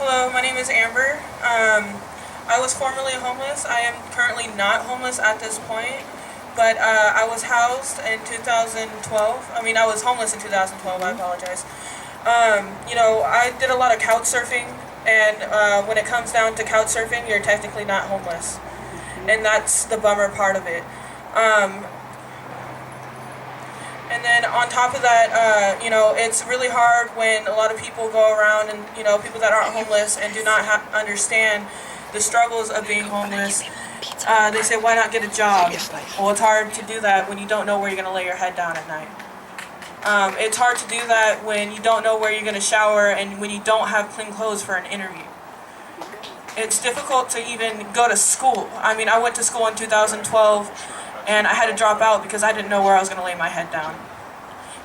Hello, my name is Amber. I was formerly homeless. I am currently not homeless at this point, but I was housed in 2012. I was homeless in 2012. I apologize. I did a lot of couch surfing, and when it comes down to couch surfing, you're technically not homeless, and that's the bummer part of it. And then on top of that, it's really hard when a lot of people go around and, people that aren't homeless and do not understand the struggles of being homeless. They say, why not get a job? Well, it's hard to do that when you don't know where you're going to lay your head down at night. It's hard to do that when you don't know where you're going to shower and when you don't have clean clothes for an interview. It's difficult to even go to school. I went to school in 2012. And I had to drop out because I didn't know where I was going to lay my head down.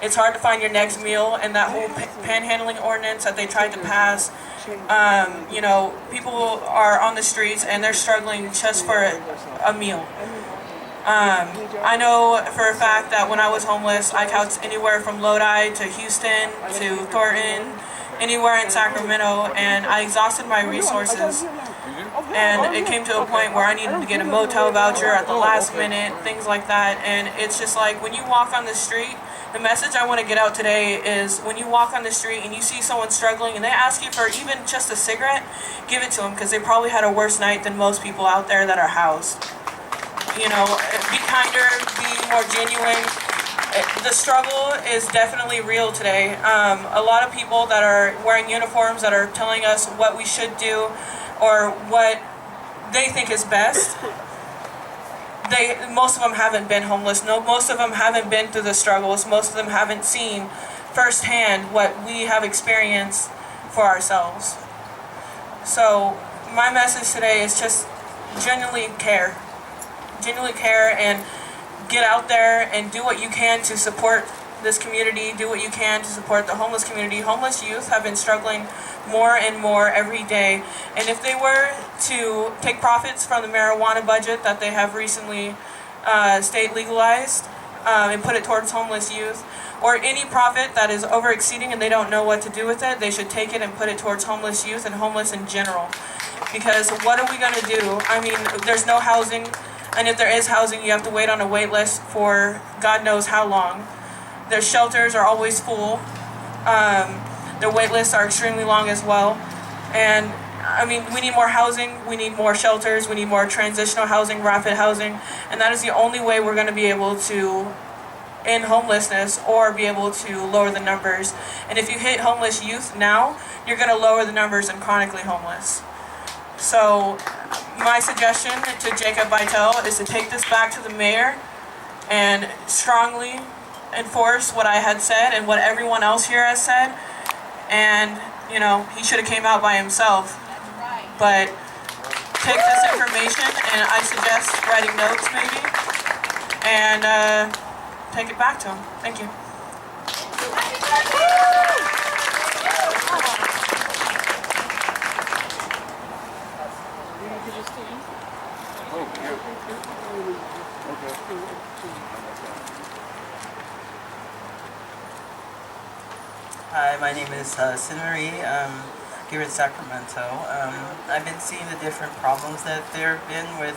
It's hard to find your next meal, and that whole panhandling ordinance that they tried to pass, people are on the streets and they're struggling just for a meal. I know for a fact that when I was homeless, I couched anywhere from Lodi to Houston to Thornton, anywhere in Sacramento, and I exhausted my resources. And it came to a point where I needed to get a motel voucher at the last minute, things like that. And it's just like when you walk on the street, the message I want to get out today is when you walk on the street and you see someone struggling and they ask you for even just a cigarette, give it to them because they probably had a worse night than most people out there that are housed. Be kinder, be more genuine. The struggle is definitely real today. A lot of people that are wearing uniforms that are telling us what we should do or what they think is best. Most of them haven't been homeless. No, most of them haven't been through the struggles. Most of them haven't seen firsthand what we have experienced for ourselves. So my message today is just genuinely care and get out there and do what you can to support this community, do what you can to support the homeless community. Homeless youth have been struggling more and more every day, and if they were to take profits from the marijuana budget that they have recently state legalized and put it towards homeless youth, or any profit that is over exceeding and they don't know what to do with it, they should take it and put it towards homeless youth and homeless in general. Because what are we going to do? There's no housing, and if there is housing, you have to wait on a wait list for God knows how long. Their shelters are always full. Their wait lists are extremely long as well. And we need more housing, we need more shelters, we need more transitional housing, rapid housing, and that is the only way we're going to be able to end homelessness or be able to lower the numbers. And if you hit homeless youth now, you're going to lower the numbers in chronically homeless. So my suggestion to Jacob Vitale is to take this back to the mayor and strongly enforce what I had said and what everyone else here has said. And, he should have came out by himself. But take this information, and I suggest writing notes maybe, and take it back to him. Thank you. Hi, my name is Cinemarie, here in Sacramento. I've been seeing the different problems that there have been with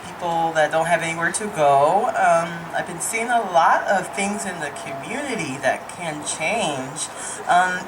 people that don't have anywhere to go. I've been seeing a lot of things in the community that can change.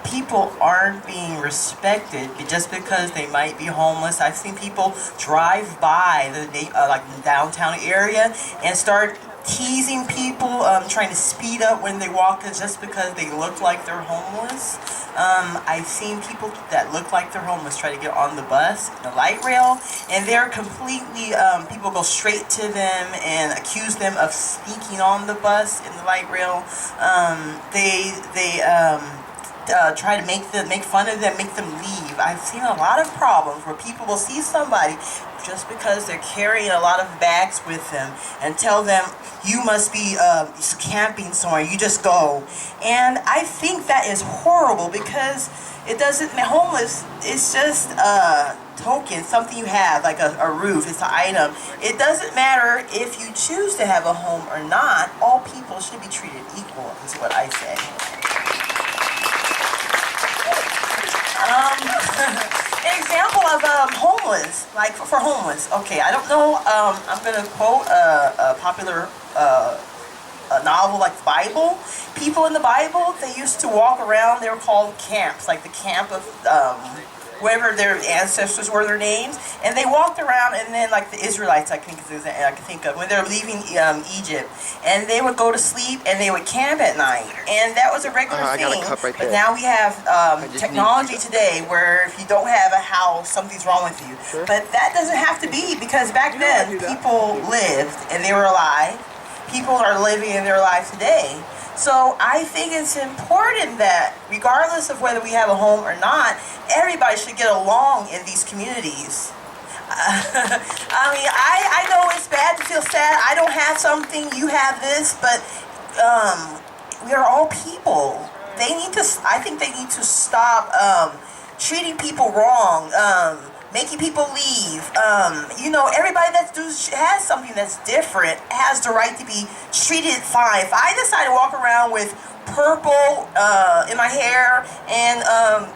People aren't being respected just because they might be homeless. I've seen people drive by the downtown area and start teasing people, trying to speed up when they walk just because they look like they're homeless. I've seen people that look like they're homeless try to get on the bus, the light rail, and they're completely, people go straight to them and accuse them of sneaking on the bus in the light rail. They try to make fun of them, make them leave. I've seen a lot of problems where people will see somebody just because they're carrying a lot of bags with them and tell them, you must be camping somewhere, you just go. And I think that is horrible because it doesn't, homeless, it's just a token, something you have, like a roof, it's an item. It doesn't matter if you choose to have a home or not, all people should be treated equal, is what I say. an example of homeless, like for homeless. Okay, I don't know. I'm gonna quote a popular a novel like the Bible. People in the Bible, they used to walk around. They were called camps, like the camp of whoever their ancestors were, their names, and they walked around. And then, like the Israelites, I can think of when they're leaving Egypt, and they would go to sleep and they would camp at night, and that was a regular thing. But now we have technology today where if you don't have a house, something's wrong with you. Sure. But that doesn't have to be, because back then people lived and they were alive. People are living in their life today. So I think it's important that regardless of whether we have a home or not, everybody should get along in these communities. I mean, I know it's bad to feel sad. I don't have something, you have this, but we are all people. I think they need to stop treating people wrong, making people leave. You know, everybody that has something that's different has the right to be treated fine. If I decide to walk around with purple in my hair and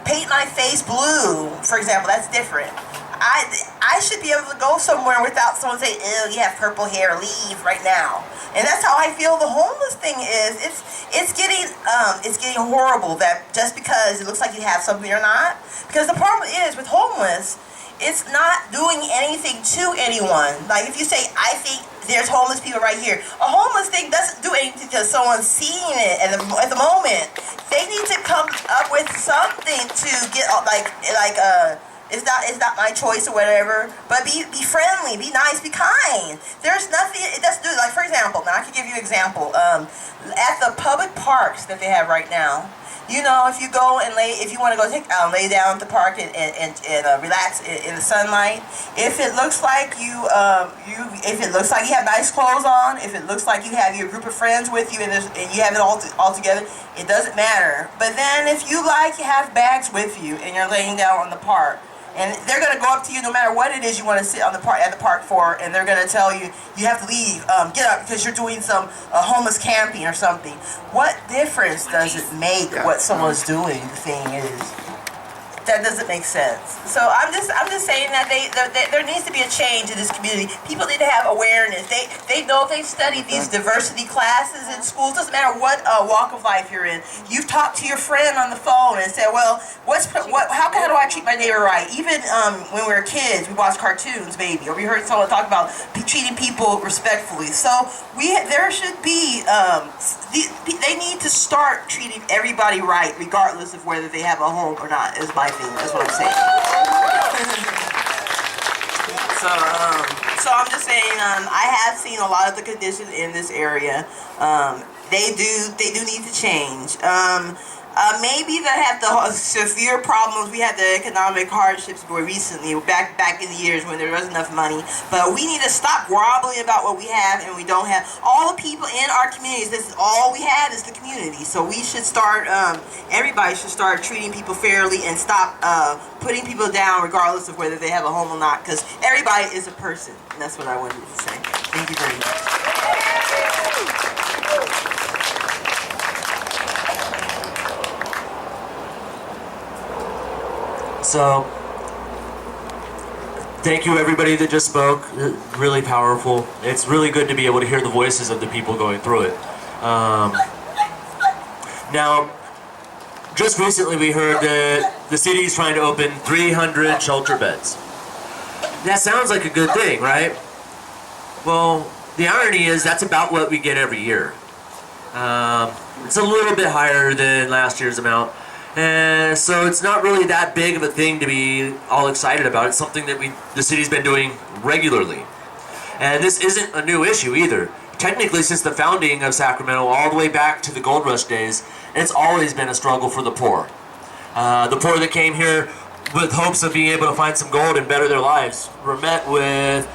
paint my face blue, for example, that's different. I should be able to go somewhere without someone saying, "Ew, you have purple hair, leave right now." And that's how I feel the homeless thing is. It's getting horrible that just because it looks like you have something or not. Because the problem is with homeless, it's not doing anything to anyone. Like if you say, I think there's homeless people right here. A homeless thing doesn't do anything to someone seeing it at the moment. They need to come up with something to get it's not my choice or whatever. But be friendly, be nice, be kind. There's nothing it doesn't do. Like for example, now I can give you an example. At the public parks that they have right now. You know, if you go and if you want to go lay down at the park and relax in the sunlight, if it looks like you have nice clothes on, if it looks like you have your group of friends with you and you have it all together, it doesn't matter. But then if you have bags with you and you're laying down on the park, and they're going to go up to you no matter what it is you want to sit at the park for, and they're going to tell you, you have to leave, get up because you're doing some homeless camping or something. What difference does it make what someone's doing? The thing is, that doesn't make sense. So I'm just saying that there needs to be a change in this community. People need to have awareness. They know they've studied these diversity classes in schools. Doesn't matter what walk of life you're in. You've talked to your friend on the phone and said, well, how do I treat my neighbor right? Even when we were kids, we watched cartoons, maybe, or we heard someone talk about treating people respectfully. So there should be they need to start treating everybody right, regardless of whether they have a home or not. Is my thing. That's what I'm saying. So I'm just saying. I have seen a lot of the conditions in this area. They do need to change. Maybe they have the severe problems. We had the economic hardships more recently, back in the years when there wasn't enough money. But we need to stop groveling about what we have and we don't have. All the people in our communities, this is all we have is the community. So we should start, everybody should start treating people fairly and stop putting people down regardless of whether they have a home or not, because everybody is a person. And that's what I wanted to say. Thank you very much. So, thank you everybody that just spoke. Really powerful. It's really good to be able to hear the voices of the people going through it. Now, just recently we heard that the city is trying to open 300 shelter beds. That sounds like a good thing, right? Well, the irony is that's about what we get every year. It's a little bit higher than last year's amount. And so it's not really that big of a thing to be all excited about. It's something that the city's been doing regularly. And this isn't a new issue either. Technically, since the founding of Sacramento, all the way back to the Gold Rush days, it's always been a struggle for the poor. The poor that came here with hopes of being able to find some gold and better their lives were met with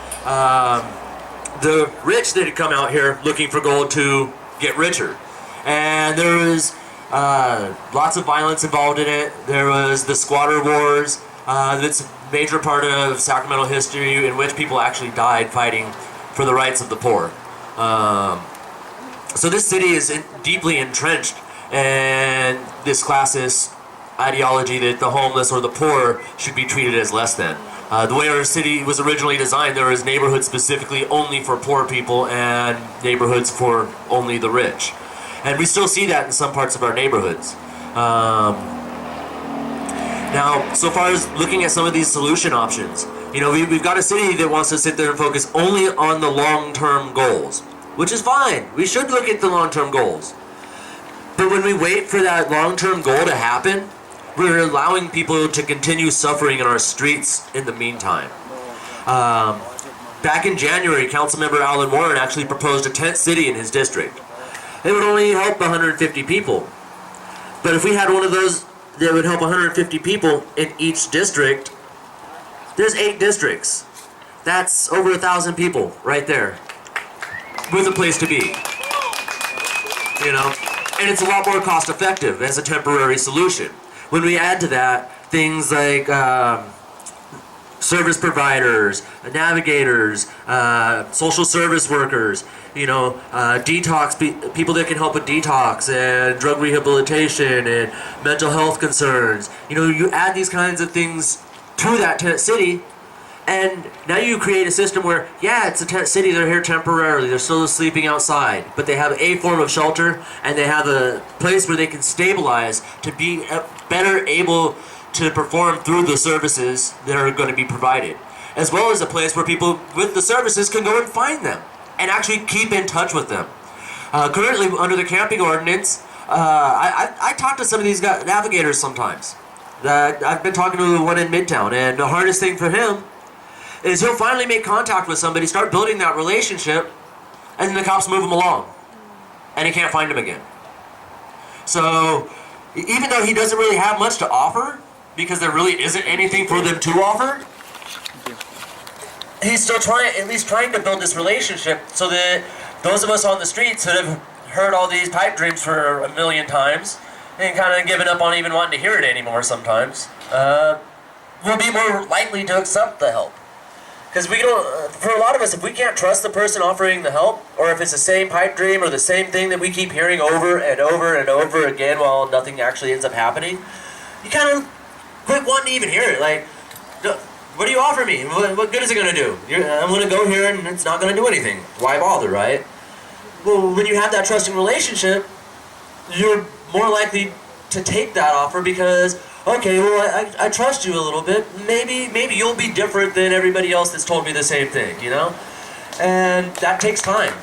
the rich that had come out here looking for gold to get richer. And there was lots of violence involved in it. There was the squatter wars. That's a major part of Sacramento history in which people actually died fighting for the rights of the poor. So this city is deeply entrenched in this classist ideology that the homeless or the poor should be treated as less than. The way our city was originally designed, there was neighborhoods specifically only for poor people and neighborhoods for only the rich. And we still see that in some parts of our neighborhoods. Now, so far as looking at some of these solution options, you know, we've got a city that wants to sit there and focus only on the long-term goals, which is fine. We should look at the long-term goals. But when we wait for that long-term goal to happen, we're allowing people to continue suffering in our streets in the meantime. Back in January, Councilmember Alan Warren actually proposed a tent city in his district. It would only help 150 people. But if we had one of those that would help 150 people in each district, there's 8 districts. That's over 1,000 people right there with a place to be. You know? And it's a lot more cost effective as a temporary solution. When we add to that things like service providers, navigators, social service workers, you know, detox people that can help with detox and drug rehabilitation and mental health concerns. You know, you add these kinds of things to that tent city, and now you create a system where, yeah, it's a tent city, they're here temporarily, they're still sleeping outside, but they have a form of shelter, and they have a place where they can stabilize to be better able to perform through the services that are going to be provided, as well as a place where people with the services can go and find them and actually keep in touch with them. Currently, under the camping ordinance, I talk to some of these navigators sometimes. I've been talking to the one in Midtown, and the hardest thing for him is he'll finally make contact with somebody, start building that relationship, and then the cops move him along, and he can't find him again. So, even though he doesn't really have much to offer, because there really isn't anything for them to offer, he's still at least trying to build this relationship so that those of us on the streets that have heard all these pipe dreams for a million times and kind of given up on even wanting to hear it anymore sometimes, will be more likely to accept the help. Because we don't, for a lot of us, if we can't trust the person offering the help, or if it's the same pipe dream or the same thing that we keep hearing over and over and over again while nothing actually ends up happening, you kind of quit wanting to even hear it. Like, what do you offer me? What good is it going to do? I'm going to go here and it's not going to do anything. Why bother, right? Well, when you have that trusting relationship, you're more likely to take that offer because, okay, well, I trust you a little bit. Maybe you'll be different than everybody else that's told me the same thing, you know? And that takes time.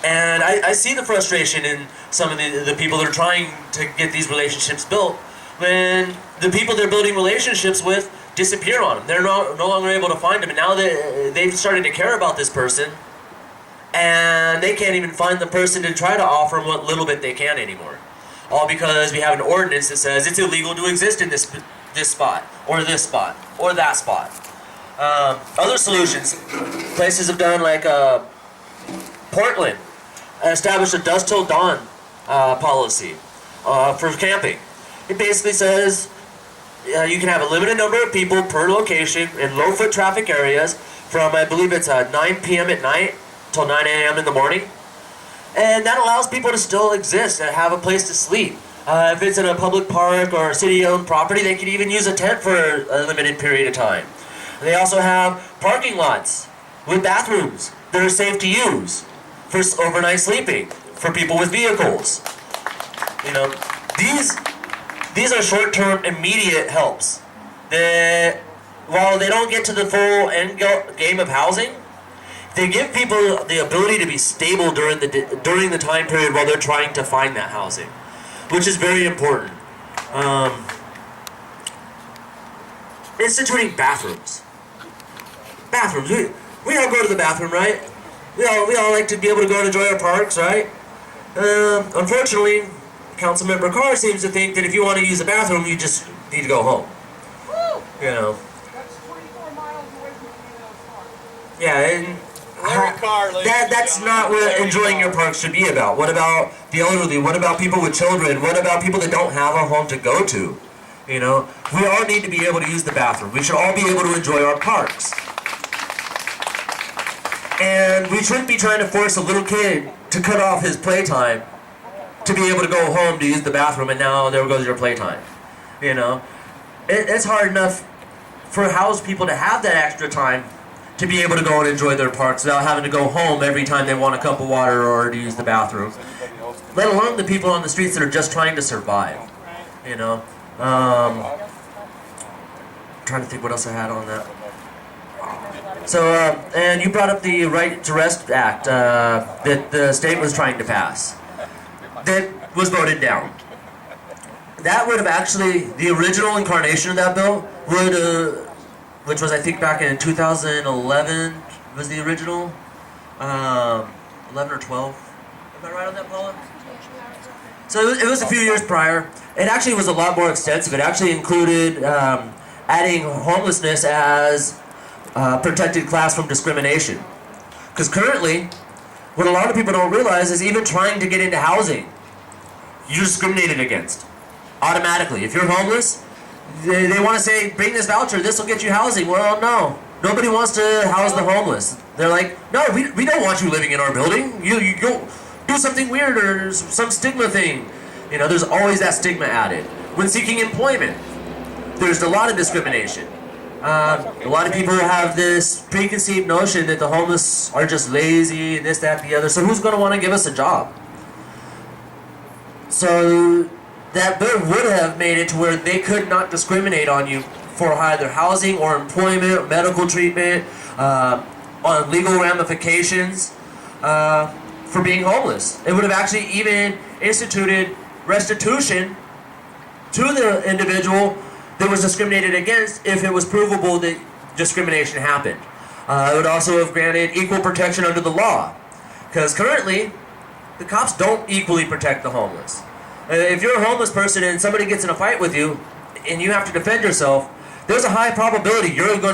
And I see the frustration in some of the people that are trying to get these relationships built when the people they're building relationships with disappear on them. They're no longer able to find them. And now they've started to care about this person, and they can't even find the person to try to offer them what little bit they can anymore. All because we have an ordinance that says it's illegal to exist in this spot, or this spot, or that spot. Other solutions, places have done like Portland, established a dusk till dawn policy for camping. It basically says you can have a limited number of people per location in low foot traffic areas from, I believe it's 9 p.m. at night till 9 a.m. in the morning. And that allows people to still exist and have a place to sleep. If it's in a public park or a city-owned property, they could even use a tent for a limited period of time. They also have parking lots with bathrooms that are safe to use for overnight sleeping for people with vehicles. You know, these are short-term, immediate helps that, while they don't get to the full end game of housing, they give people the ability to be stable during the time period while they're trying to find that housing, which is very important. Instituting bathrooms. Bathrooms. We all go to the bathroom, right? We all like to be able to go and enjoy our parks, right? Unfortunately, Councilmember Carr seems to think that if you want to use a bathroom, you just need to go home. You know. That's 24 miles away from the park. Yeah, and that's not what enjoying your park should be about. What about the elderly? What about people with children? What about people that don't have a home to go to? You know, we all need to be able to use the bathroom. We should all be able to enjoy our parks. And we shouldn't be trying to force a little kid to cut off his playtime to be able to go home to use the bathroom, and now there goes your playtime. You know, it's hard enough for housed people to have that extra time to be able to go and enjoy their parks without having to go home every time they want a cup of water or to use the bathroom. Let alone the people on the streets that are just trying to survive. You know, trying to think what else I had on that. So, and you brought up the Right to Rest Act that the state was trying to pass. That was voted down. That would have actually, the original incarnation of that bill would, which was I think back in 2011, was the original, 11 or 12. Am I right on that, Paula? So it was a few years prior. It actually was a lot more extensive. It actually included adding homelessness as a protected class from discrimination. Because currently, what a lot of people don't realize is even trying to get into housing, you're discriminated against. Automatically. If you're homeless, they want to say, bring this voucher, this will get you housing. Well, no. Nobody wants to house the homeless. They're like, no, we don't want you living in our building. You go do something weird or some stigma thing. You know, there's always that stigma added. When seeking employment, there's a lot of discrimination. A lot of people have this preconceived notion that the homeless are just lazy and this, that, the other. So who's going to want to give us a job? So that bill would have made it to where they could not discriminate on you for either housing or employment, or medical treatment, on legal ramifications for being homeless. It would have actually even instituted restitution to the individual that was discriminated against if it was provable that discrimination happened. It would also have granted equal protection under the law, because currently the cops don't equally protect the homeless. If you're a homeless person and somebody gets in a fight with you and you have to defend yourself, there's a high probability you're going to